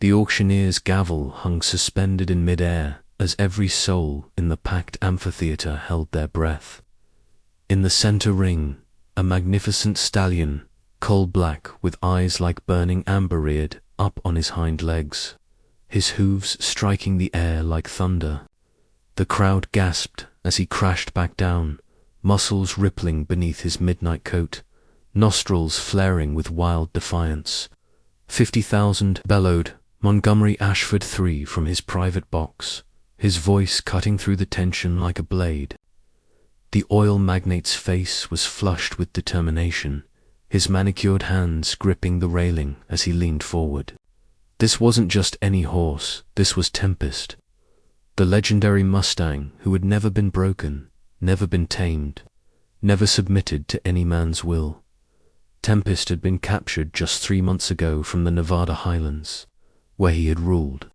The auctioneer's gavel hung suspended in mid-air as every soul in the packed amphitheater held their breath. In the center ring, a magnificent stallion, coal-black with eyes like burning amber, reared up on his hind legs, his hooves striking the air like thunder. The crowd gasped as he crashed back down, muscles rippling beneath his midnight coat, nostrils flaring with wild defiance. 50,000, bellowed Montgomery Ashford III from his private box, his voice cutting through the tension like a blade. The oil magnate's face was flushed with determination, his manicured hands gripping the railing as he leaned forward. This wasn't just any horse, this was Tempest, the legendary Mustang who had never been broken, never been tamed, never submitted to any man's will. Tempest had been captured just 3 months ago from the Nevada highlands, where he had ruled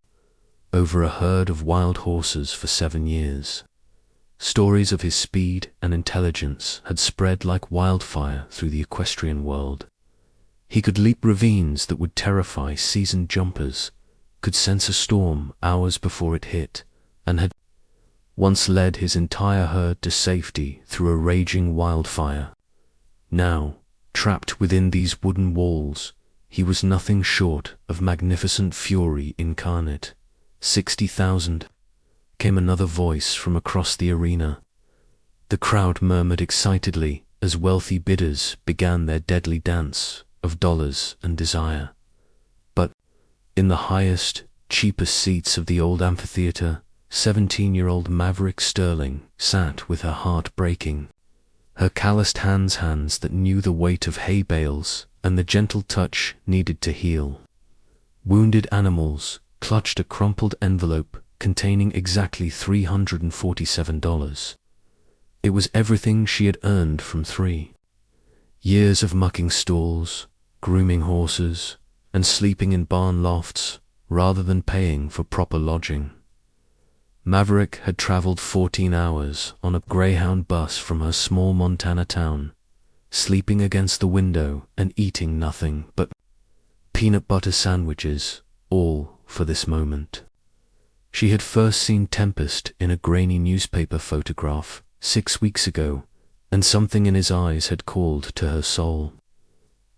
over a herd of wild horses for 7 years. Stories of his speed and intelligence had spread like wildfire through the equestrian world. He could leap ravines that would terrify seasoned jumpers, could sense a storm hours before it hit, and had once led his entire herd to safety through a raging wildfire. Now, trapped within these wooden walls, he was nothing short of magnificent fury incarnate. 60,000, came another voice from across the arena. The crowd murmured excitedly as wealthy bidders began their deadly dance of dollars and desire. But in the highest, cheapest seats of the old amphitheater, 17-year-old Maverick Sterling sat with her heart breaking, her calloused hands that knew the weight of hay bales and the gentle touch needed to heal. Wounded animals clutched a crumpled envelope containing exactly $347. It was everything she had earned from 3 years of mucking stalls, grooming horses, and sleeping in barn lofts rather than paying for proper lodging. Maverick had traveled 14 hours on a Greyhound bus from her small Montana town, sleeping against the window and eating nothing but peanut butter sandwiches, all for this moment. She had first seen Tempest in a grainy newspaper photograph 6 weeks ago, and something in his eyes had called to her soul.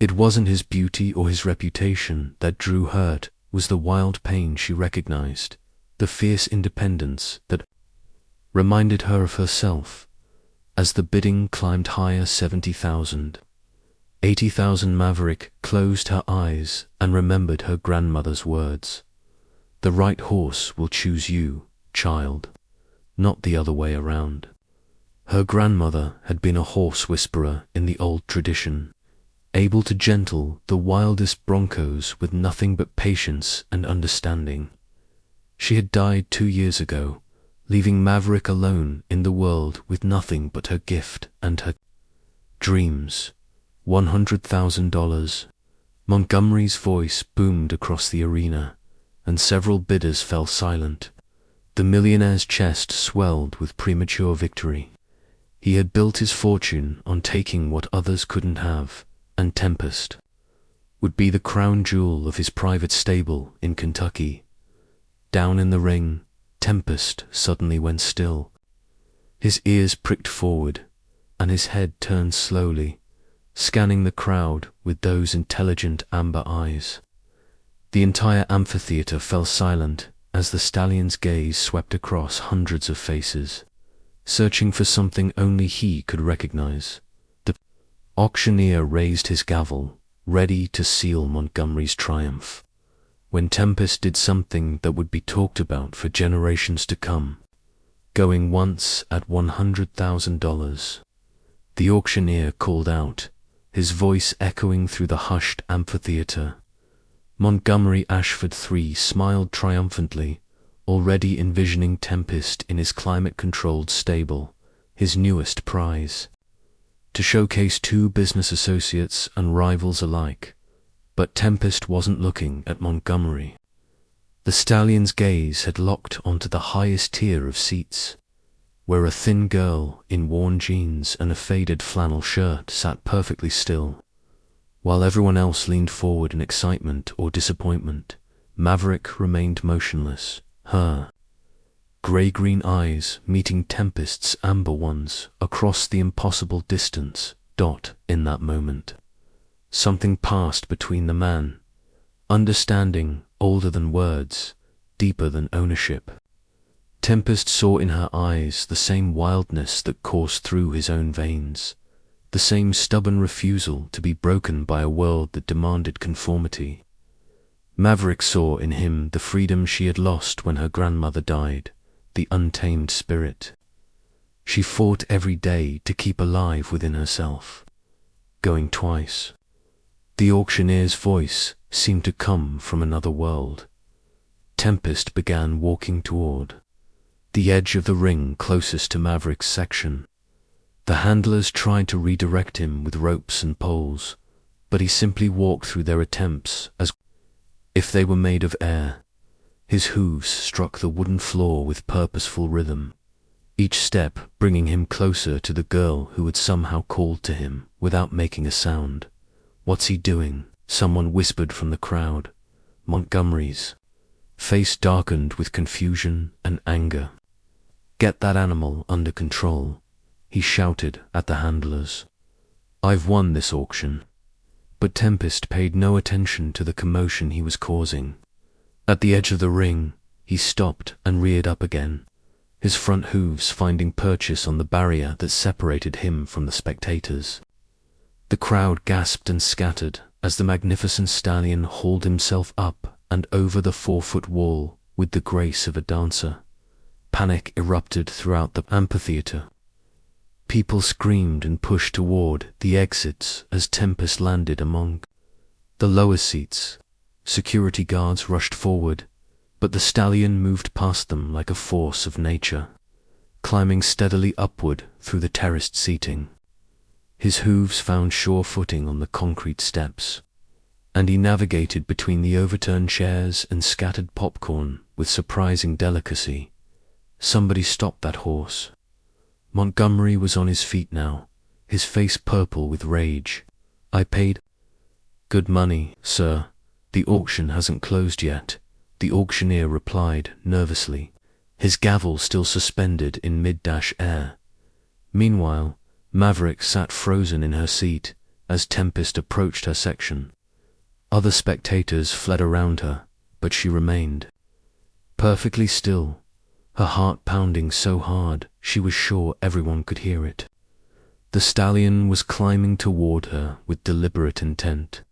It wasn't his beauty or his reputation that drew her, it was the wild pain she recognized, the fierce independence that reminded her of herself. As the bidding climbed higher, 70,000, 80,000, Maverick closed her eyes and remembered her grandmother's words. The right horse will choose you, child, not the other way around. Her grandmother had been a horse whisperer in the old tradition, able to gentle the wildest broncos with nothing but patience and understanding. She had died 2 years ago, leaving Maverick alone in the world with nothing but her gift and her dreams. $100,000. Montgomery's voice boomed across the arena, and several bidders fell silent. The millionaire's chest swelled with premature victory. He had built his fortune on taking what others couldn't have, and Tempest would be the crown jewel of his private stable in Kentucky. Down in the ring, Tempest suddenly went still. His ears pricked forward, and his head turned slowly, scanning the crowd with those intelligent amber eyes. The entire amphitheater fell silent as the stallion's gaze swept across hundreds of faces, searching for something only he could recognize. The auctioneer raised his gavel, ready to seal Montgomery's triumph, when Tempest did something that would be talked about for generations to come, going once at $100,000. The auctioneer called out, his voice echoing through the hushed amphitheater. Montgomery Ashford III smiled triumphantly, already envisioning Tempest in his climate-controlled stable, his newest prize, to showcase 2 business associates and rivals alike. But Tempest wasn't looking at Montgomery. The stallion's gaze had locked onto the highest tier of seats, where a thin girl in worn jeans and a faded flannel shirt sat perfectly still, while everyone else leaned forward in excitement or disappointment, Maverick remained motionless, her grey-green eyes meeting Tempest's amber ones across the impossible distance. In that moment, something passed between the man, understanding older than words, deeper than ownership. Tempest saw in her eyes the same wildness that coursed through his own veins, the same stubborn refusal to be broken by a world that demanded conformity. Maverick saw in him the freedom she had lost when her grandmother died, the untamed spirit. She fought every day to keep alive within herself. Going twice. The auctioneer's voice seemed to come from another world. Tempest began walking toward the edge of the ring closest to Maverick's section. The handlers tried to redirect him with ropes and poles, but he simply walked through their attempts as if they were made of air. His hooves struck the wooden floor with purposeful rhythm, each step bringing him closer to the girl who had somehow called to him without making a sound. "What's he doing?" someone whispered from the crowd. Montgomery's face darkened with confusion and anger. "Get that animal under control," he shouted at the handlers. "I've won this auction." But Tempest paid no attention to the commotion he was causing. At the edge of the ring, he stopped and reared up again, his front hooves finding purchase on the barrier that separated him from the spectators. The crowd gasped and scattered as the magnificent stallion hauled himself up and over the 4-foot wall with the grace of a dancer. Panic erupted throughout the amphitheater. People screamed and pushed toward the exits as Tempest landed among the lower seats. Security guards rushed forward, but the stallion moved past them like a force of nature, climbing steadily upward through the terraced seating. His hooves found sure footing on the concrete steps, and he navigated between the overturned chairs and scattered popcorn with surprising delicacy. Somebody stopped that horse. Montgomery was on his feet now, his face purple with rage. "I paid good money, sir. The auction hasn't closed yet," the auctioneer replied nervously, his gavel still suspended in mid-air. Meanwhile, Maverick sat frozen in her seat as Tempest approached her section. Other spectators fled around her, but she remained perfectly still, her heart pounding so hard she was sure everyone could hear it. The stallion was climbing toward her with deliberate intent,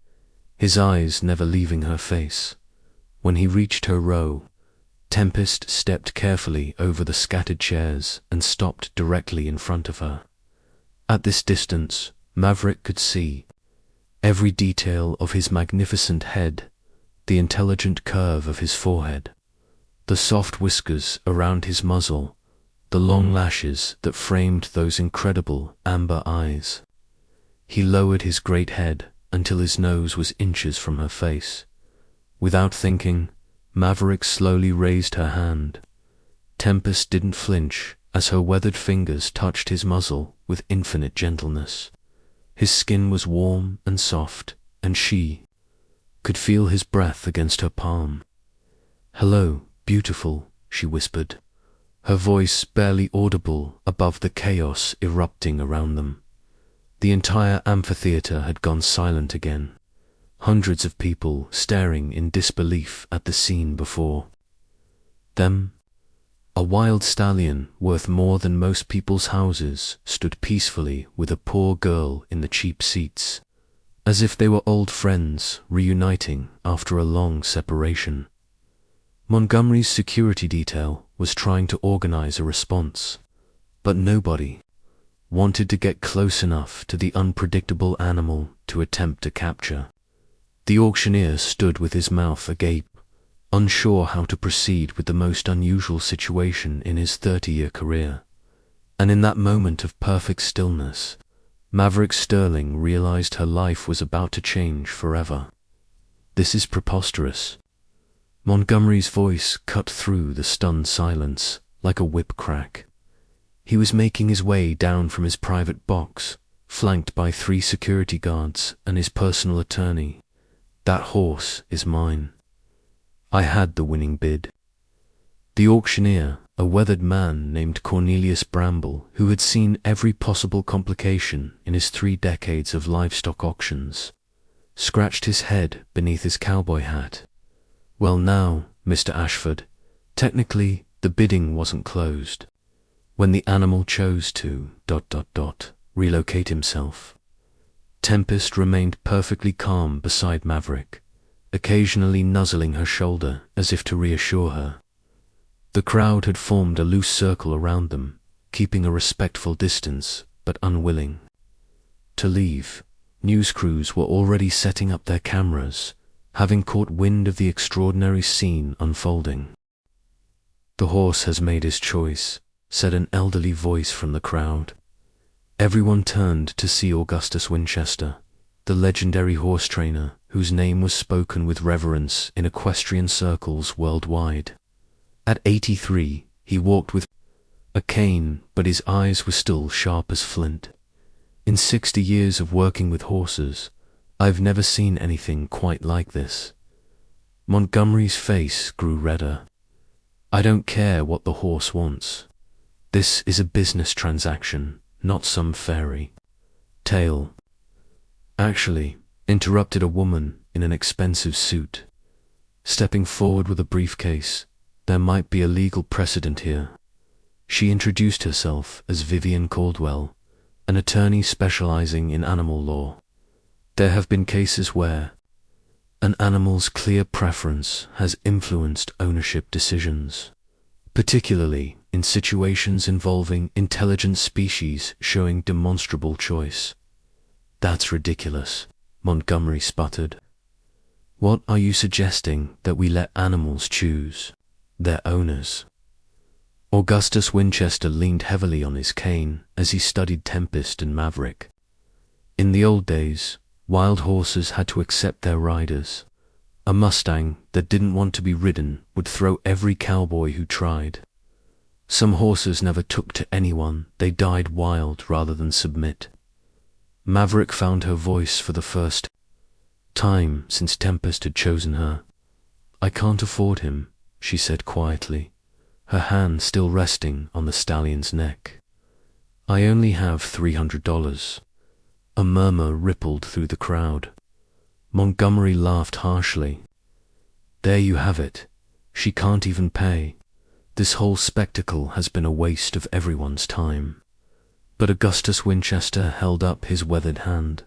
his eyes never leaving her face. When he reached her row, Tempest stepped carefully over the scattered chairs and stopped directly in front of her. At this distance, Maverick could see every detail of his magnificent head, the intelligent curve of his forehead, the soft whiskers around his muzzle, the long lashes that framed those incredible amber eyes. He lowered his great head until his nose was inches from her face. Without thinking, Maverick slowly raised her hand. Tempest didn't flinch as her weathered fingers touched his muzzle with infinite gentleness. His skin was warm and soft, and she could feel his breath against her palm. "Hello, beautiful," she whispered, her voice barely audible above the chaos erupting around them. The entire amphitheater had gone silent again, hundreds of people staring in disbelief at the scene before them. A wild stallion worth more than most people's houses stood peacefully with a poor girl in the cheap seats, as if they were old friends reuniting after a long separation. Montgomery's security detail was trying to organize a response, but nobody wanted to get close enough to the unpredictable animal to attempt to capture. The auctioneer stood with his mouth agape, unsure how to proceed with the most unusual situation in his 30-year career. And in that moment of perfect stillness, Maverick Sterling realized her life was about to change forever. "This is preposterous." Montgomery's voice cut through the stunned silence like a whip crack. He was making his way down from his private box, flanked by 3 security guards and his personal attorney. "That horse is mine. I had the winning bid. The auctioneer, a weathered man named Cornelius Bramble, who had seen every possible complication in his 3 decades of livestock auctions, scratched his head beneath his cowboy hat. Well now, Mr. Ashford, technically the bidding wasn't closed. When the animal chose to ... relocate himself. Tempest remained perfectly calm beside Maverick, occasionally nuzzling her shoulder as if to reassure her. The crowd had formed a loose circle around them, keeping a respectful distance, but unwilling to leave. News crews were already setting up their cameras, having caught wind of the extraordinary scene unfolding. "The horse has made his choice," said an elderly voice from the crowd. Everyone turned to see Augustus Winchester, the legendary horse trainer whose name was spoken with reverence in equestrian circles worldwide. At 83, he walked with a cane, but his eyes were still sharp as flint. "In 60 years of working with horses, I've never seen anything quite like this." Montgomery's face grew redder. "I don't care what the horse wants. This is a business transaction, not some fairy tale." "Actually," interrupted a woman in an expensive suit, stepping forward with a briefcase, "there might be a legal precedent here." She introduced herself as Vivian Caldwell, an attorney specializing in animal law. "There have been cases where an animal's clear preference has influenced ownership decisions, particularly in situations involving intelligent species showing demonstrable choice." "That's ridiculous," Montgomery sputtered. "What are you suggesting, that we let animals choose their owners?" Augustus Winchester leaned heavily on his cane as he studied Tempest and Maverick. "In the old days, wild horses had to accept their riders. A Mustang that didn't want to be ridden would throw every cowboy who tried. Some horses never took to anyone, they died wild rather than submit." Maverick found her voice for the first time since Tempest had chosen her. "I can't afford him," she said quietly, her hand still resting on the stallion's neck. "I only have $300. A murmur rippled through the crowd. Montgomery laughed harshly. "There you have it. She can't even pay. This whole spectacle has been a waste of everyone's time." But Augustus Winchester held up his weathered hand.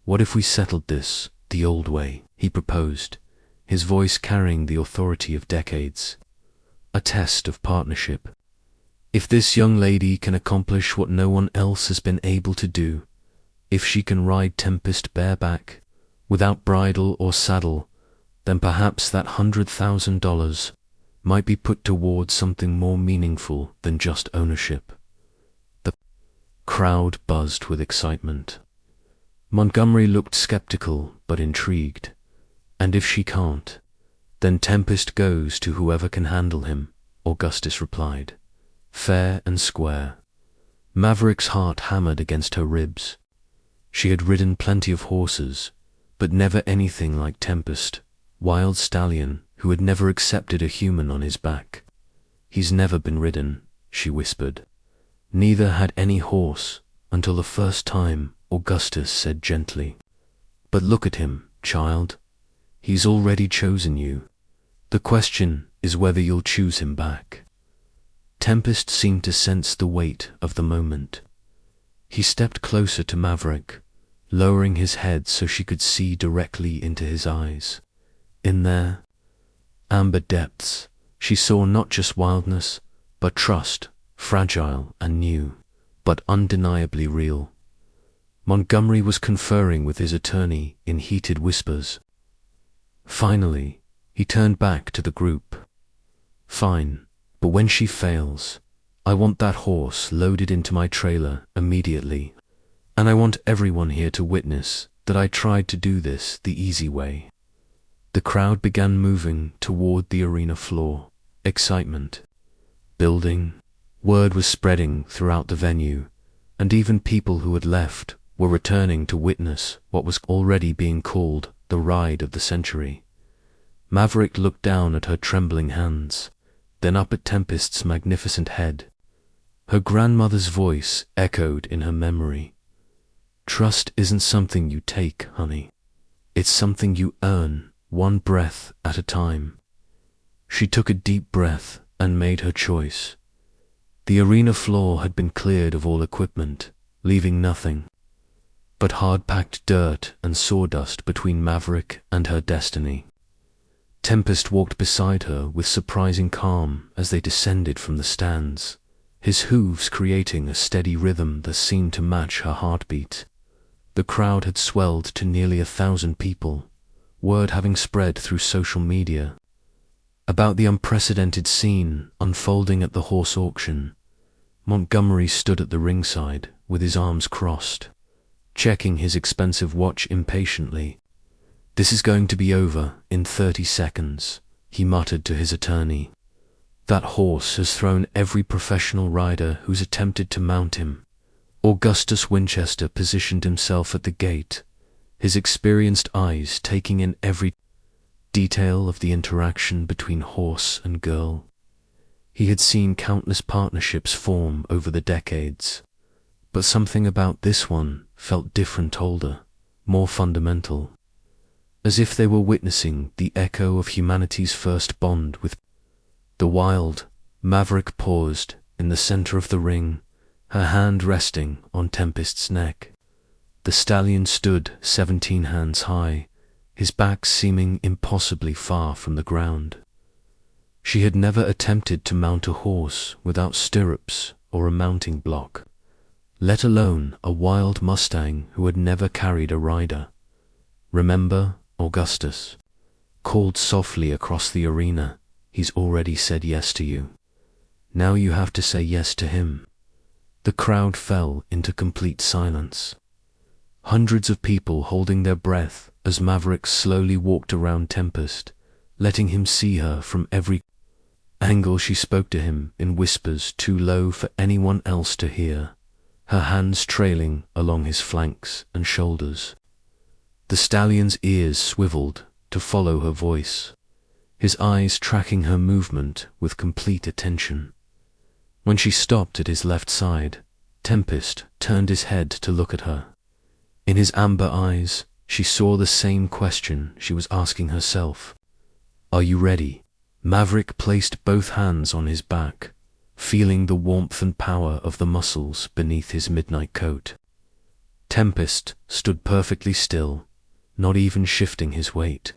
"What if we settled this the old way?" he proposed, his voice carrying the authority of decades. "A test of partnership. If this young lady can accomplish what no one else has been able to do, if she can ride Tempest bareback, without bridle or saddle, then perhaps that $100,000 might be put towards something more meaningful than just ownership." The crowd buzzed with excitement. Montgomery looked skeptical but intrigued. "And if she can't, then Tempest goes to whoever can handle him," Augustus replied. "Fair and square." Maverick's heart hammered against her ribs. She had ridden plenty of horses, but never anything like Tempest, wild stallion who had never accepted a human on his back. "He's never been ridden," she whispered. "Neither had any horse until the first time," Augustus said gently. "But look at him, child. He's already chosen you. The question is whether you'll choose him back." Tempest seemed to sense the weight of the moment. He stepped closer to Maverick, lowering his head so she could see directly into his eyes. In their amber depths, she saw not just wildness, but trust, fragile and new, but undeniably real. Montgomery was conferring with his attorney in heated whispers. Finally, he turned back to the group. "Fine, but when she fails, I want that horse loaded into my trailer immediately. And I want everyone here to witness that I tried to do this the easy way." The crowd began moving toward the arena floor, excitement building. Word was spreading throughout the venue, and even people who had left were returning to witness what was already being called the ride of the century. Maverick looked down at her trembling hands, then up at Tempest's magnificent head. Her grandmother's voice echoed in her memory. Trust isn't something you take, honey. It's something you earn, one breath at a time. She took a deep breath and made her choice. The arena floor had been cleared of all equipment, leaving nothing but hard-packed dirt and sawdust between Maverick and her destiny. Tempest walked beside her with surprising calm as they descended from the stands, his hooves creating a steady rhythm that seemed to match her heartbeat. The crowd had swelled to nearly 1,000 people, word having spread through social media about the unprecedented scene unfolding at the horse auction. Montgomery stood at the ringside with his arms crossed, checking his expensive watch impatiently. "This is going to be over in 30 seconds, he muttered to his attorney. "That horse has thrown every professional rider who's attempted to mount him." Augustus Winchester positioned himself at the gate, his experienced eyes taking in every detail of the interaction between horse and girl. He had seen countless partnerships form over the decades, but something about this one felt different, older, more fundamental, as if they were witnessing the echo of humanity's first bond with the wild. Maverick paused in the center of the ring, her hand resting on Tempest's neck. The stallion stood 17 hands high, his back seeming impossibly far from the ground. She had never attempted to mount a horse without stirrups or a mounting block, let alone a wild Mustang who had never carried a rider. "Remember, Augustus," called softly across the arena, "he's already said yes to you. Now you have to say yes to him." The crowd fell into complete silence, hundreds of people holding their breath as Maverick slowly walked around Tempest, letting him see her from every angle. She spoke to him in whispers too low for anyone else to hear, her hands trailing along his flanks and shoulders. The stallion's ears swiveled to follow her voice, his eyes tracking her movement with complete attention. When she stopped at his left side, Tempest turned his head to look at her. In his amber eyes, she saw the same question she was asking herself. "Are you ready?" Maverick placed both hands on his back, feeling the warmth and power of the muscles beneath his midnight coat. Tempest stood perfectly still, not even shifting his weight.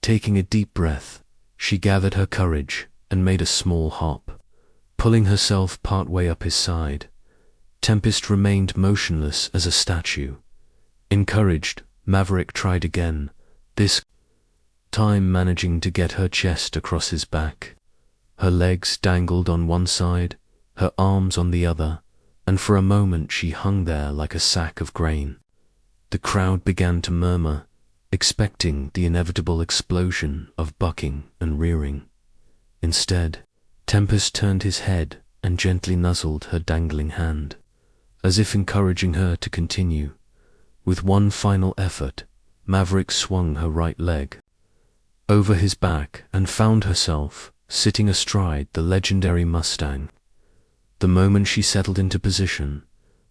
Taking a deep breath, she gathered her courage and made a small hop, pulling herself partway up his side. Tempest remained motionless as a statue. Encouraged, Maverick tried again, this time managing to get her chest across his back. Her legs dangled on one side, her arms on the other, and for a moment she hung there like a sack of grain. The crowd began to murmur, expecting the inevitable explosion of bucking and rearing. Instead, Tempest turned his head and gently nuzzled her dangling hand, as if encouraging her to continue. With one final effort, Maverick swung her right leg over his back and found herself sitting astride the legendary Mustang. The moment she settled into position,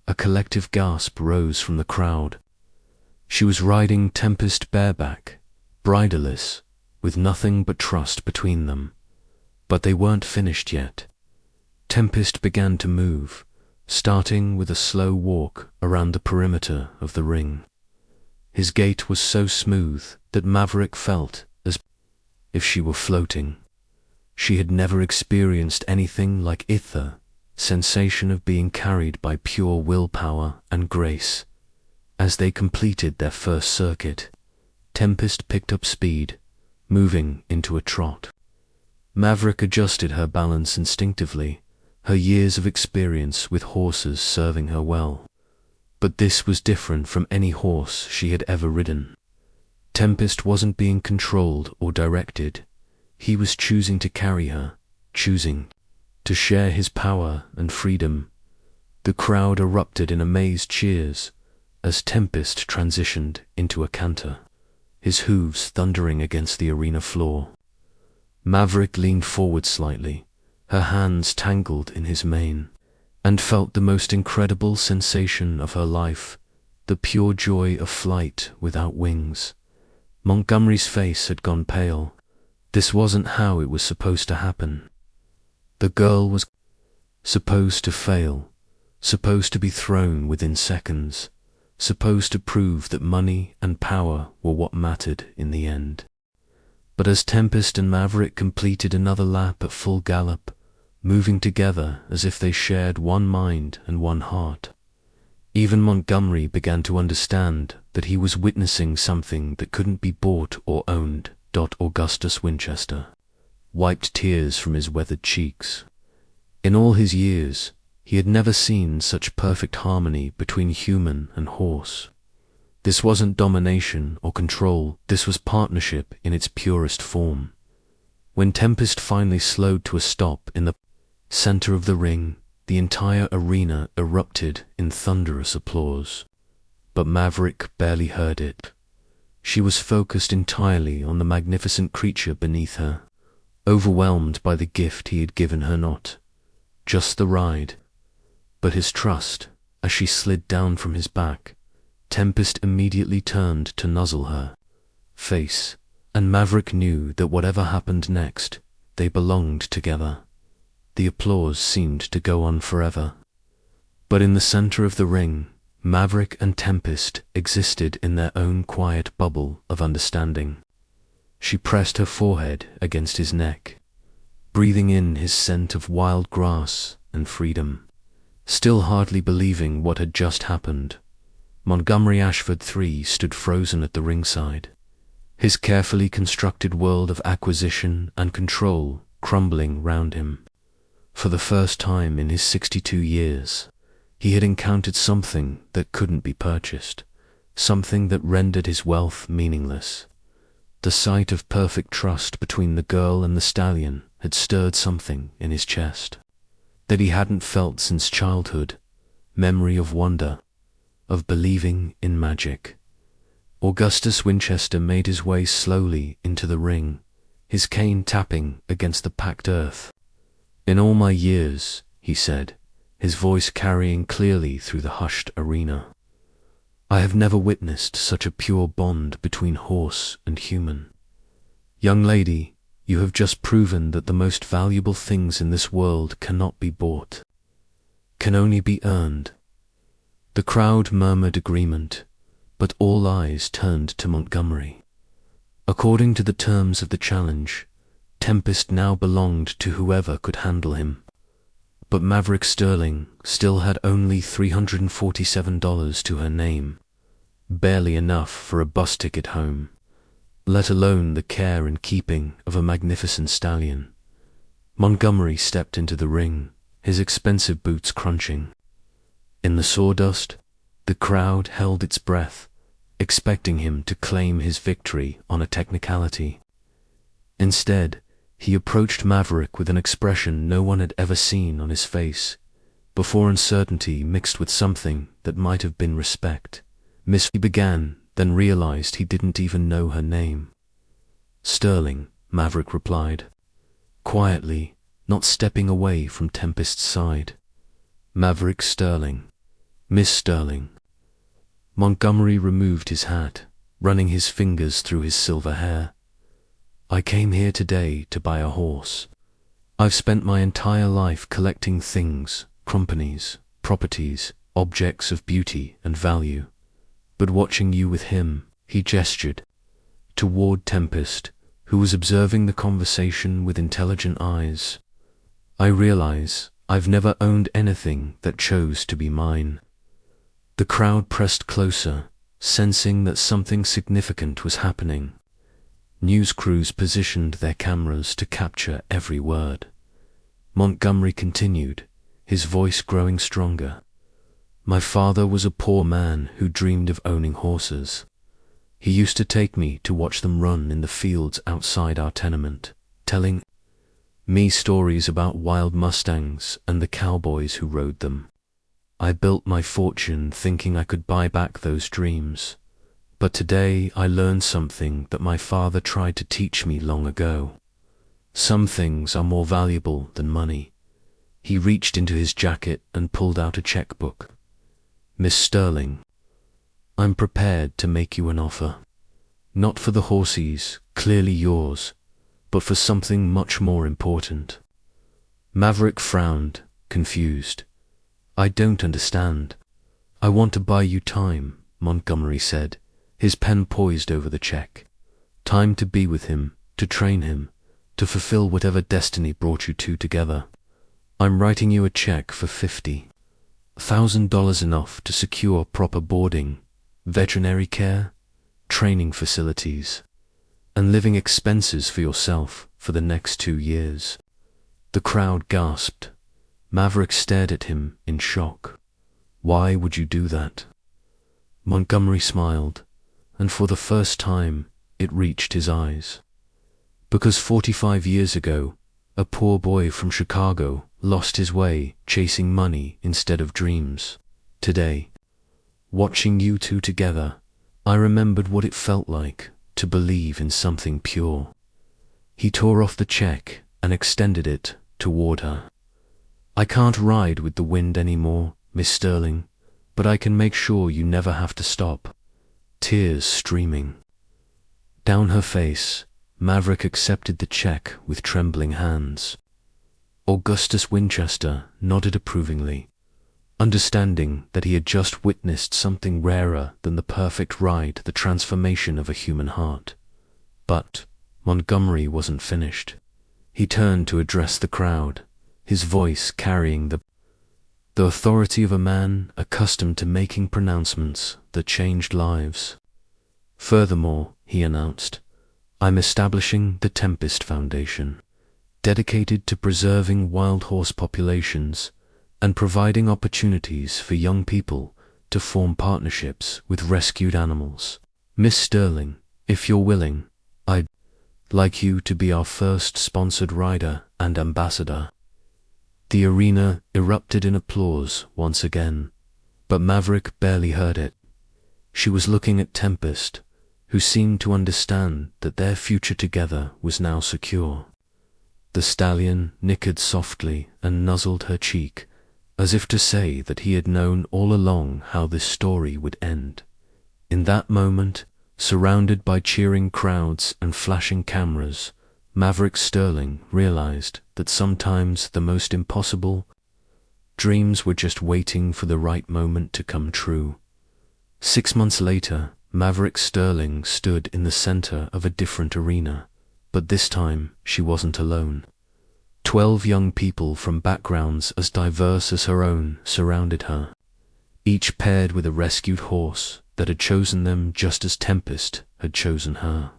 a collective gasp rose from the crowd. She was riding Tempest bareback, bridleless, with nothing but trust between them. But they weren't finished yet. Tempest began to move, starting with a slow walk around the perimeter of the ring. His gait was so smooth that Maverick felt as if she were floating. She had never experienced anything like the sensation of being carried by pure willpower and grace. As they completed their first circuit, Tempest picked up speed, moving into a trot. Maverick adjusted her balance instinctively, her years of experience with horses serving her well. But this was different from any horse she had ever ridden. Tempest wasn't being controlled or directed. He was choosing to carry her, choosing to share his power and freedom. The crowd erupted in amazed cheers as Tempest transitioned into a canter. his hooves thundering against the arena floor. Maverick leaned forward slightly, her hands tangled in his mane, and felt the most incredible sensation of her life, the pure joy of flight without wings. Montgomery's face had gone pale. This wasn't how it was supposed to happen. The girl was supposed to fail, supposed to be thrown within seconds, supposed to prove that money and power were what mattered in the end. But as Tempest and Maverick completed another lap at full gallop, moving together as if they shared one mind and one heart, even Montgomery began to understand that he was witnessing something that couldn't be bought or owned. Augustus Winchester wiped tears from his weathered cheeks. In all his years, he had never seen such perfect harmony between human and horse. This wasn't domination or control, this was partnership in its purest form. When Tempest finally slowed to a stop in the center of the ring, the entire arena erupted in thunderous applause. But Maverick barely heard it. She was focused entirely on the magnificent creature beneath her, overwhelmed by the gift he had given her, not just the ride, but his trust. As she slid down from his back, Tempest immediately turned to nuzzle her face, and Maverick knew that whatever happened next, they belonged together. The applause seemed to go on forever. But in the center of the ring, Maverick and Tempest existed in their own quiet bubble of understanding. She pressed her forehead against his neck, breathing in his scent of wild grass and freedom. Still hardly believing what had just happened, Montgomery Ashford III stood frozen at the ringside, his carefully constructed world of acquisition and control crumbling round him. For the first time in his 62 years, he had encountered something that couldn't be purchased, something that rendered his wealth meaningless. The sight of perfect trust between the girl and the stallion had stirred something in his chest that he hadn't felt since childhood, memory of wonder, of believing in magic. Augustus Winchester made his way slowly into the ring, his cane tapping against the packed earth. "In all my years," he said, his voice carrying clearly through the hushed arena, "I have never witnessed such a pure bond between horse and human. Young lady, you have just proven that the most valuable things in this world cannot be bought, can only be earned." The crowd murmured agreement, but all eyes turned to Montgomery. According to the terms of the challenge, Tempest now belonged to whoever could handle him. But Maverick Sterling still had only $347 to her name, barely enough for a bus ticket home, let alone the care and keeping of a magnificent stallion. Montgomery stepped into the ring, his expensive boots crunching. In the sawdust, the crowd held its breath, expecting him to claim his victory on a technicality. Instead, he approached Maverick with an expression no one had ever seen on his face, before uncertainty mixed with something that might have been respect. He began, then realized he didn't even know her name. "Sterling," Maverick replied, quietly, not stepping away from Tempest's side. "Maverick Sterling. Miss Sterling." Montgomery removed his hat, running his fingers through his silver hair. "I came here today to buy a horse. I've spent my entire life collecting things, companies, properties, objects of beauty and value. But watching you with him," he gestured toward Tempest, who was observing the conversation with intelligent eyes, "I realize I've never owned anything that chose to be mine." The crowd pressed closer, sensing that something significant was happening. News crews positioned their cameras to capture every word. Montgomery continued, his voice growing stronger. "My father was a poor man who dreamed of owning horses. He used to take me to watch them run in the fields outside our tenement, telling me stories about wild mustangs and the cowboys who rode them. I built my fortune thinking I could buy back those dreams. But today I learned something that my father tried to teach me long ago. Some things are more valuable than money. He reached into his jacket and pulled out a checkbook. Miss Sterling, I'm prepared to make you an offer. Not for the horses, clearly yours, but for something much more important. Maverick frowned, confused. I don't understand. I want to buy you time, Montgomery said, his pen poised over the check. Time to be with him, to train him, to fulfill whatever destiny brought you two together. I'm writing you a check for $50,000, enough to secure proper boarding, veterinary care, training facilities, and living expenses for yourself for the next 2 years. The crowd gasped. Maverick stared at him in shock. Why would you do that? Montgomery smiled, and for the first time it reached his eyes. Because 45 years ago, a poor boy from Chicago lost his way chasing money instead of dreams. Today, watching you two together, I remembered what it felt like to believe in something pure. He tore off the check and extended it toward her. I can't ride with the wind anymore, Miss Sterling, but I can make sure you never have to stop. Tears streaming down her face, Maverick accepted the check with trembling hands. Augustus Winchester nodded approvingly, understanding that he had just witnessed something rarer than the perfect ride, the transformation of a human heart. But Montgomery wasn't finished. He turned to address the crowd, his voice carrying the authority of a man accustomed to making pronouncements that changed lives. Furthermore, he announced, I'm establishing the Tempest Foundation, dedicated to preserving wild horse populations and providing opportunities for young people to form partnerships with rescued animals. Miss Sterling, if you're willing, I'd like you to be our first sponsored rider and ambassador. The arena erupted in applause once again, but Maverick barely heard it. She was looking at Tempest, who seemed to understand that their future together was now secure. The stallion nickered softly and nuzzled her cheek, as if to say that he had known all along how this story would end. In that moment, surrounded by cheering crowds and flashing cameras, Maverick Sterling realized that sometimes the most impossible dreams were just waiting for the right moment to come true. 6 months later, Maverick Sterling stood in the center of a different arena, but this time she wasn't alone. 12 young people from backgrounds as diverse as her own surrounded her, each paired with a rescued horse that had chosen them just as Tempest had chosen her.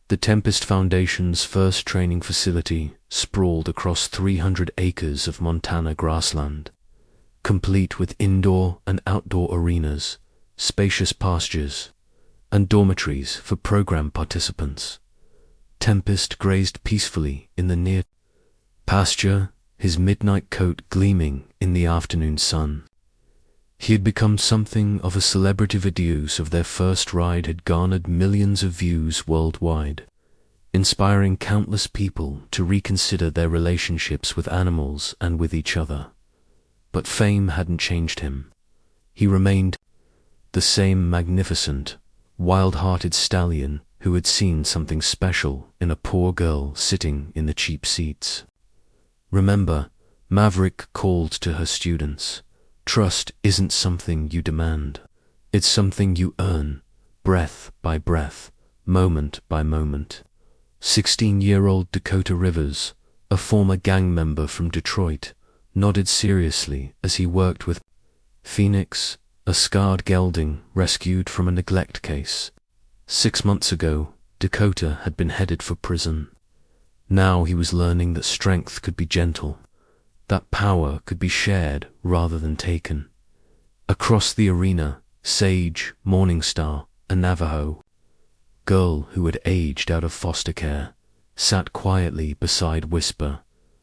The Tempest Foundation's first training facility sprawled across 300 acres of Montana grassland, complete with indoor and outdoor arenas, spacious pastures, and dormitories for program participants. Tempest grazed peacefully in the near pasture, his midnight coat gleaming in the afternoon sun. He had become something of a celebrity. Videos of their first ride had garnered millions of views worldwide, inspiring countless people to reconsider their relationships with animals and with each other. But fame hadn't changed him. He remained the same magnificent, wild-hearted stallion who had seen something special in a poor girl sitting in the cheap seats. Remember, Maverick called to her students, trust isn't something you demand. It's something you earn, breath by breath, moment by moment. 16-year-old Dakota Rivers, a former gang member from Detroit, nodded seriously as he worked with Phoenix, a scarred gelding rescued from a neglect case. 6 months ago, Dakota had been headed for prison. Now he was learning that strength could be gentle, that power could be shared rather than taken. Across the arena, Sage, Morningstar, a Navajo girl who had aged out of foster care, sat quietly beside Wistba,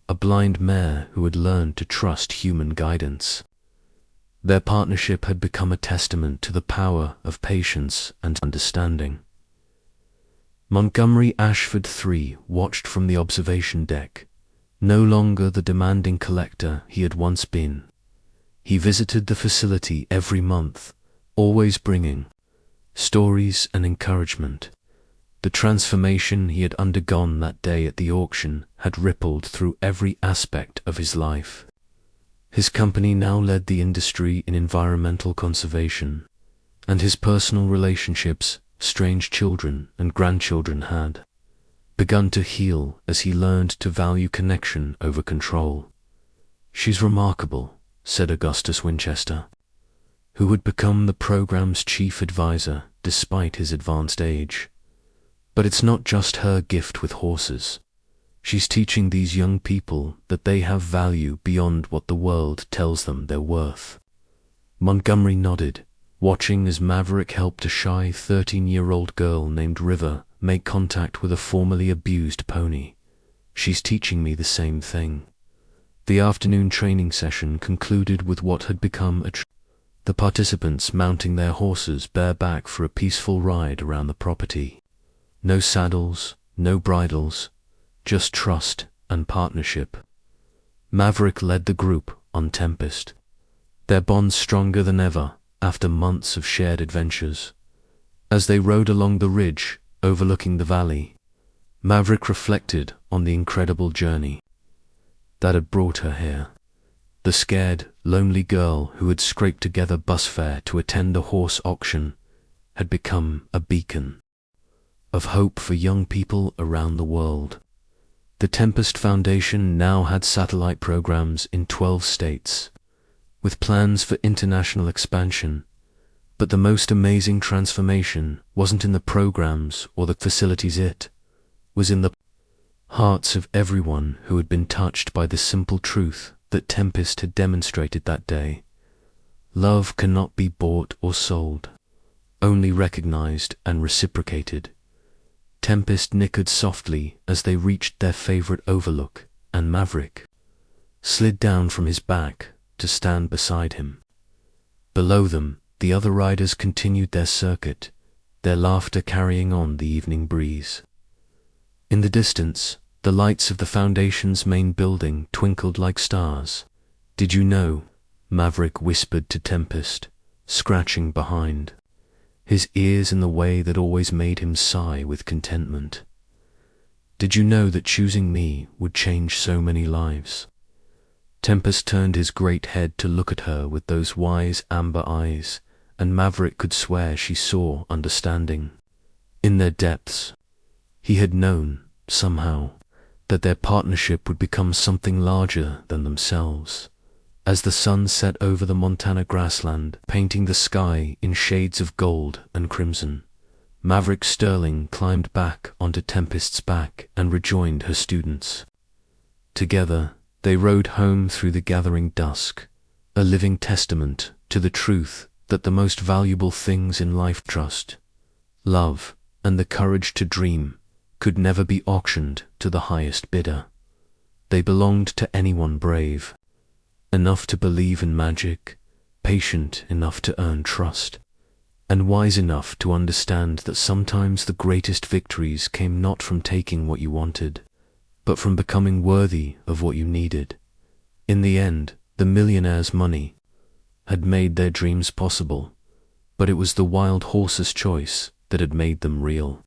a blind mare who had learned to trust human guidance. Their partnership had become a testament to the power of patience and understanding. Montgomery Ashford III watched from the observation deck, no longer the demanding collector he had once been. He visited the facility every month, always bringing stories and encouragement. The transformation he had undergone that day at the auction had rippled through every aspect of his life. His company now led the industry in environmental conservation, and his personal relationships, strange children and grandchildren, had begun to heal as he learned to value connection over control. "She's remarkable," said Augustus Winchester, who had become the program's chief advisor despite his advanced age. "But it's not just her gift with horses. She's teaching these young people that they have value beyond what the world tells them they're worth." Montgomery nodded, watching as Maverick helped a shy 13-year-old girl named River make contact with a formerly abused pony. "She's teaching me the same thing." The afternoon training session concluded with what had become the participants mounting their horses bareback for a peaceful ride around the property. No saddles, no bridles, just trust and partnership. Maverick led the group on Tempest, their bond stronger than ever after months of shared adventures. As they rode along the ridge overlooking the valley, Maverick reflected on the incredible journey that had brought her here. The scared, lonely girl who had scraped together bus fare to attend a horse auction had become a beacon of hope for young people around the world. The Tempest Foundation now had satellite programs in 12 states, with plans for international expansion. But the most amazing transformation wasn't in the programs or the facilities, it was in the hearts of everyone who had been touched by the simple truth that Tempest had demonstrated that day. Love cannot be bought or sold, only recognized and reciprocated. Tempest nickered softly as they reached their favorite overlook, and Maverick slid down from his back to stand beside him. Below them, the other riders continued their circuit, their laughter carrying on the evening breeze. In the distance, the lights of the Foundation's main building twinkled like stars. "Did you know?" Maverick whispered to Tempest, scratching behind, his ears in the way that always made him sigh with contentment. "Did you know that choosing me would change so many lives?" Tempest turned his great head to look at her with those wise amber eyes, and Maverick could swear she saw understanding. In their depths, he had known, somehow, that their partnership would become something larger than themselves. As the sun set over the Montana grassland, painting the sky in shades of gold and crimson, Maverick Sterling climbed back onto Tempest's back and rejoined her students. Together, they rode home through the gathering dusk, a living testament to the truth that the most valuable things in life, trust, love, and the courage to dream, could never be auctioned to the highest bidder. They belonged to anyone brave enough to believe in magic, patient enough to earn trust, and wise enough to understand that sometimes the greatest victories came not from taking what you wanted, but from becoming worthy of what you needed. In the end, the millionaire's money had made their dreams possible, but it was the wild horse's choice that had made them real.